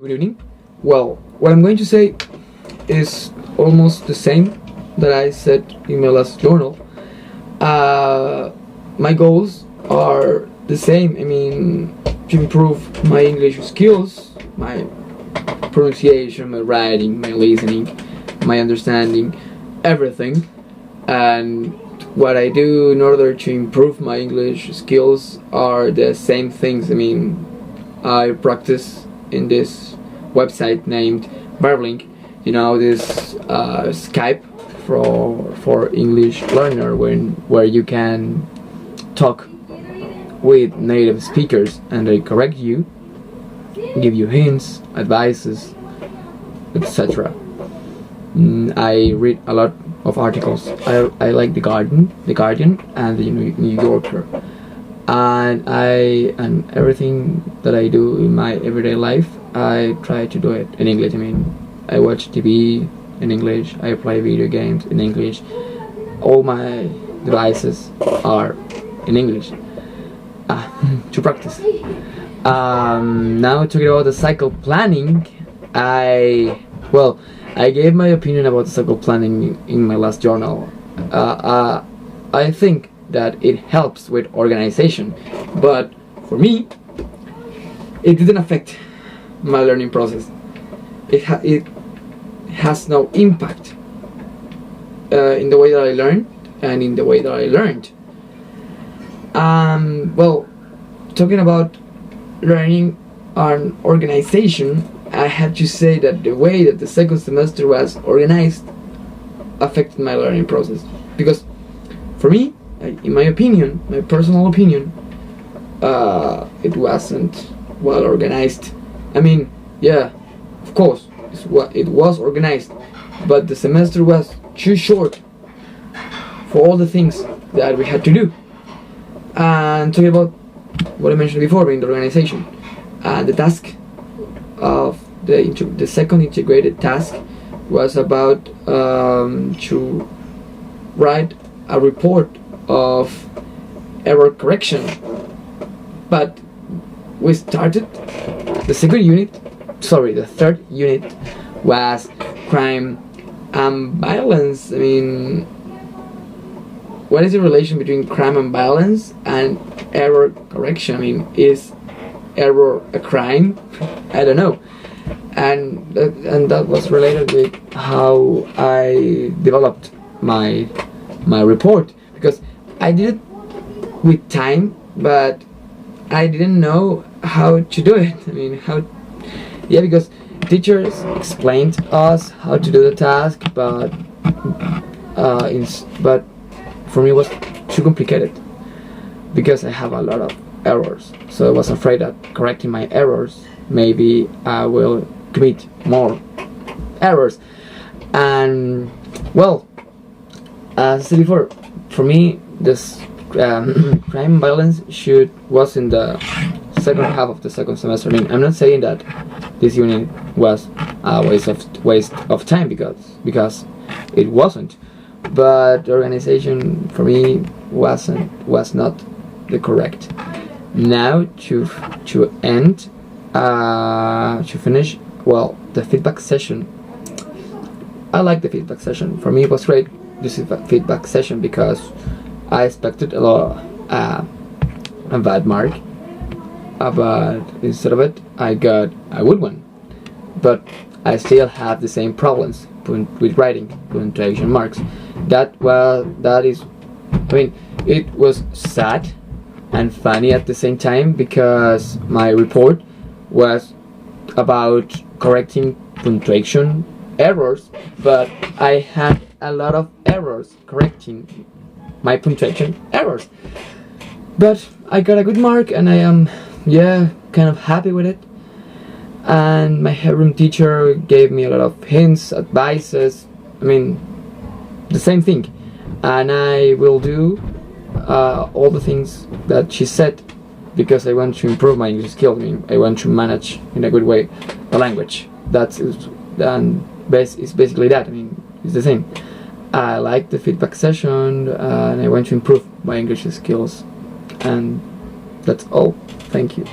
Good evening. Well, what I'm going to say is almost the same that I said in my last journal. My goals are the same. I mean, to improve my English skills, my pronunciation, my writing, my listening, my understanding, everything. And what I do in order to improve my English skills are the same things. I mean, I practice in this website named Verblink. You know, this Skype for English learner, where you can talk with native speakers and they correct you, give you hints, advices, etc. I read a lot of articles. I like the Guardian and the New Yorker, and everything that I do in my everyday life, I try to do it in English. I mean, I watch TV in English, I play video games in English, all my devices are in English to practice. Now talking about the cycle planning, I gave my opinion about the cycle planning in my last journal. I think that it helps with organization, but for me, it didn't affect my learning process. It has no impact in the way that I learned and in the way that I learned. Talking about learning and organization, I have to say that the way that the second semester was organized affected my learning process, because for me, in my opinion, my personal opinion, it wasn't well organized. I mean, yeah, of course, it was organized, but the semester was too short for all the things that we had to do. And talking about what I mentioned before, being the organization, the task of the second integrated task was about to write a report of error correction. But we started the third unit was crime and violence. I mean, what is the relation between crime and violence and error correction? I mean, is error a crime? I don't know. And that was related with how I developed my report, because I did it with time, but I didn't know how to do it. I mean, because teachers explained us how to do the task, but for me it was too complicated because I have a lot of errors. So I was afraid that correcting my errors, maybe I will commit more errors. And as I said before, for me this crime and violence was in the second half of the second semester. I mean, I'm not saying that this unit was a waste of time, because it wasn't, but the organization for me was not the correct. Now to finish, the feedback session. I like the feedback session. For me, it was great, this feedback session, because I expected a bad mark, but instead of it, I got a good one. But I still have the same problems with writing, punctuation marks. It was sad and funny at the same time, because my report was about correcting punctuation errors, but I had a lot of errors correcting my punctuation errors. But I got a good mark, and I am kind of happy with it. And my headroom teacher gave me a lot of hints, advices. I mean, the same thing, and I will do all the things that she said, because I want to improve my English skills. I mean, I want to manage in a good way the language. It's basically that. I mean, it's the same. I like the feedback session, and I want to improve my English skills, and that's all. Thank you.